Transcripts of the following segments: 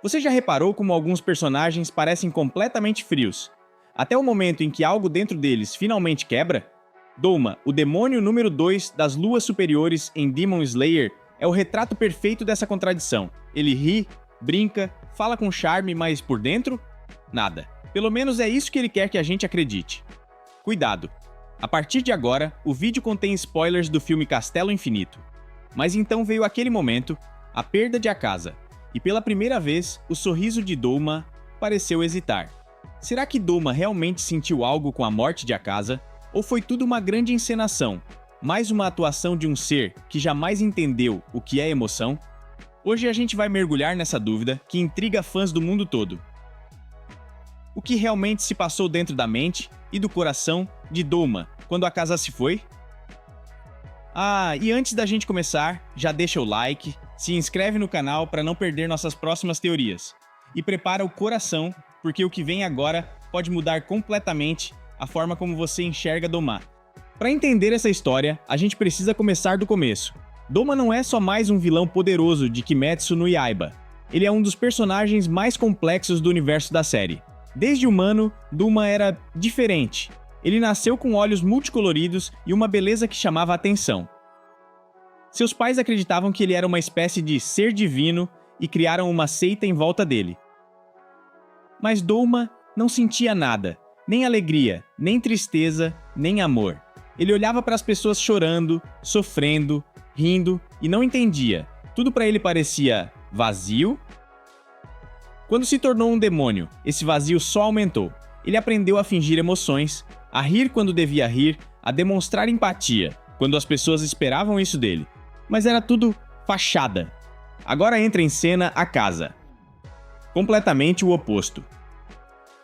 Você já reparou como alguns personagens parecem completamente frios, até o momento em que algo dentro deles finalmente quebra? Douma, o demônio número 2 das luas superiores em Demon Slayer, é o retrato perfeito dessa contradição. Ele ri, brinca, fala com charme, mas por dentro, nada. Pelo menos é isso que ele quer que a gente acredite. Cuidado! A partir de agora, o vídeo contém spoilers do filme Castelo Infinito. Mas então veio aquele momento, a perda de Akaza, e pela primeira vez, o sorriso de Douma pareceu hesitar. Será que Douma realmente sentiu algo com a morte de Akaza? Ou foi tudo uma grande encenação? Mais uma atuação de um ser que jamais entendeu o que é emoção? Hoje a gente vai mergulhar nessa dúvida que intriga fãs do mundo todo. O que realmente se passou dentro da mente e do coração de Douma quando Akaza se foi? E antes da gente começar, já deixa o like, se inscreve no canal para não perder nossas próximas teorias. E prepara o coração, porque o que vem agora pode mudar completamente a forma como você enxerga Douma. Para entender essa história, a gente precisa começar do começo. Douma não é só mais um vilão poderoso de Kimetsu no Yaiba. Ele é um dos personagens mais complexos do universo da série. Desde humano, Douma era diferente. Ele nasceu com olhos multicoloridos e uma beleza que chamava a atenção. Seus pais acreditavam que ele era uma espécie de ser divino e criaram uma seita em volta dele. Mas Douma não sentia nada, nem alegria, nem tristeza, nem amor. Ele olhava para as pessoas chorando, sofrendo, rindo e não entendia. Tudo para ele parecia vazio. Quando se tornou um demônio, esse vazio só aumentou. Ele aprendeu a fingir emoções, a rir quando devia rir, a demonstrar empatia, quando as pessoas esperavam isso dele. Mas era tudo fachada. Agora entra em cena Akaza. Completamente o oposto.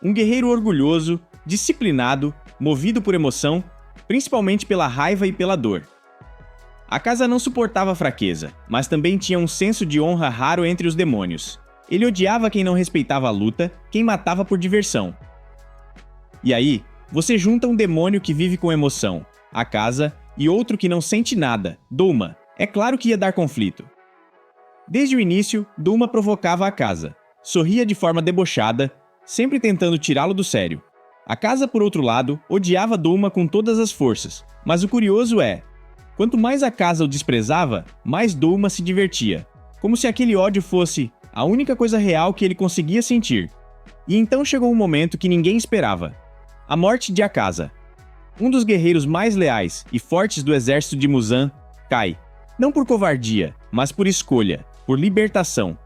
Um guerreiro orgulhoso, disciplinado, movido por emoção, principalmente pela raiva e pela dor. Akaza não suportava fraqueza, mas também tinha um senso de honra raro entre os demônios. Ele odiava quem não respeitava a luta, quem matava por diversão. E aí, você junta um demônio que vive com emoção, Akaza, e outro que não sente nada, Douma. É claro que ia dar conflito. Desde o início, Douma provocava Akaza. Sorria de forma debochada, sempre tentando tirá-lo do sério. Akaza, por outro lado, odiava Douma com todas as forças. Mas o curioso é, quanto mais Akaza o desprezava, mais Douma se divertia. Como se aquele ódio fosse a única coisa real que ele conseguia sentir. E então chegou um momento que ninguém esperava. A morte de Akaza. Um dos guerreiros mais leais e fortes do exército de Muzan cai. Não por covardia, mas por escolha, por libertação.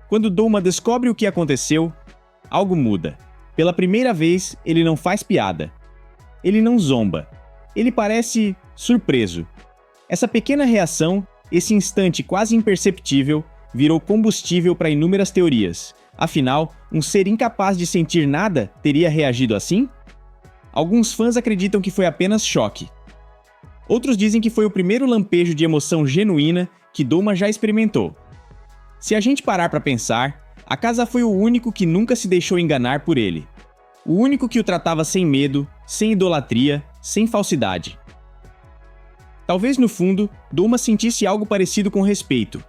Quando Douma descobre o que aconteceu, algo muda. Pela primeira vez, ele não faz piada. Ele não zomba. Ele parece surpreso. Essa pequena reação, esse instante quase imperceptível, virou combustível para inúmeras teorias. Afinal, um ser incapaz de sentir nada teria reagido assim? Alguns fãs acreditam que foi apenas choque. Outros dizem que foi o primeiro lampejo de emoção genuína que Douma já experimentou. Se a gente parar para pensar, Akaza foi o único que nunca se deixou enganar por ele. O único que o tratava sem medo, sem idolatria, sem falsidade. Talvez no fundo, Douma sentisse algo parecido com respeito,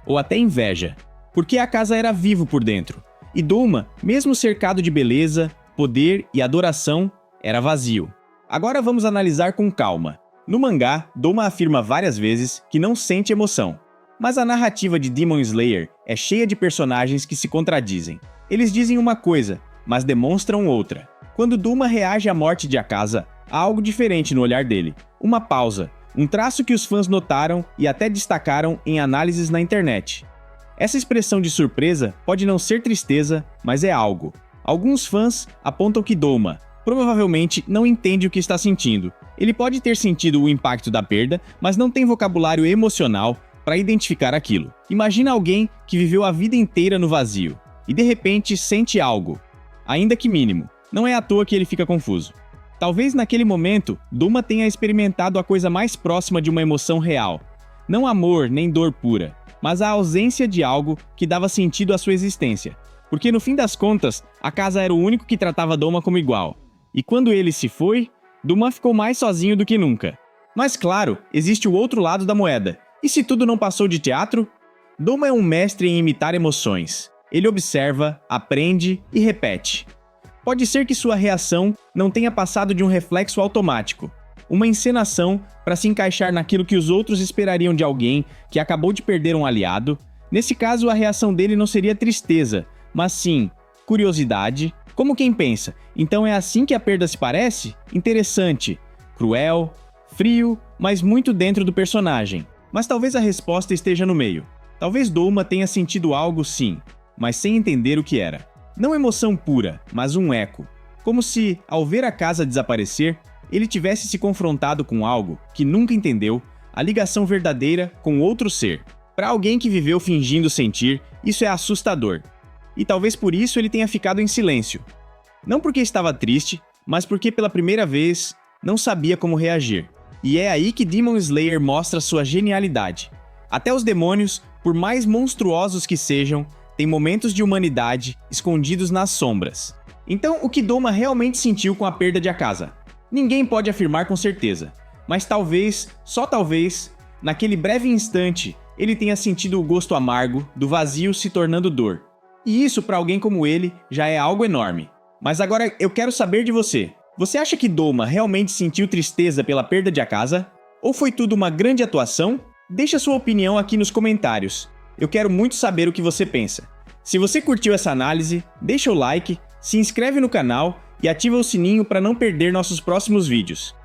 ou até inveja, porque Akaza era vivo por dentro, e Douma, mesmo cercado de beleza, poder e adoração, era vazio. Agora vamos analisar com calma. No mangá, Douma afirma várias vezes que não sente emoção, mas a narrativa de Demon Slayer é cheia de personagens que se contradizem. Eles dizem uma coisa, mas demonstram outra. Quando Douma reage à morte de Akaza, há algo diferente no olhar dele. Uma pausa, um traço que os fãs notaram e até destacaram em análises na internet. Essa expressão de surpresa pode não ser tristeza, mas é algo. Alguns fãs apontam que Douma provavelmente não entende o que está sentindo. Ele pode ter sentido o impacto da perda, mas não tem vocabulário emocional para identificar aquilo. Imagina alguém que viveu a vida inteira no vazio e de repente sente algo, ainda que mínimo. Não é à toa que ele fica confuso. Talvez naquele momento, Douma tenha experimentado a coisa mais próxima de uma emoção real. Não amor nem dor pura, mas a ausência de algo que dava sentido à sua existência. Porque no fim das contas, Akaza era o único que tratava Douma como igual. E quando ele se foi, Douma ficou mais sozinho do que nunca. Mas claro, existe o outro lado da moeda. E se tudo não passou de teatro? Douma é um mestre em imitar emoções. Ele observa, aprende e repete. Pode ser que sua reação não tenha passado de um reflexo automático, uma encenação para se encaixar naquilo que os outros esperariam de alguém que acabou de perder um aliado. Nesse caso, a reação dele não seria tristeza, mas sim curiosidade, como quem pensa, então é assim que a perda se parece? Interessante, cruel, frio, mas muito dentro do personagem. Mas talvez a resposta esteja no meio. Talvez Douma tenha sentido algo sim, mas sem entender o que era. Não emoção pura, mas um eco. Como se, ao ver a casa desaparecer, ele tivesse se confrontado com algo que nunca entendeu, a ligação verdadeira com outro ser. Para alguém que viveu fingindo sentir, isso é assustador. E talvez por isso ele tenha ficado em silêncio. Não porque estava triste, mas porque pela primeira vez não sabia como reagir. E é aí que Demon Slayer mostra sua genialidade. Até os demônios, por mais monstruosos que sejam, têm momentos de humanidade escondidos nas sombras. Então, o que Douma realmente sentiu com a perda de Akaza? Ninguém pode afirmar com certeza, mas talvez, só talvez, naquele breve instante, ele tenha sentido o gosto amargo do vazio se tornando dor. E isso, para alguém como ele, já é algo enorme. Mas agora eu quero saber de você. Você acha que Douma realmente sentiu tristeza pela perda de Akaza? Ou foi tudo uma grande atuação? Deixa sua opinião aqui nos comentários. Eu quero muito saber o que você pensa. Se você curtiu essa análise, deixa o like, se inscreve no canal e ativa o sininho para não perder nossos próximos vídeos.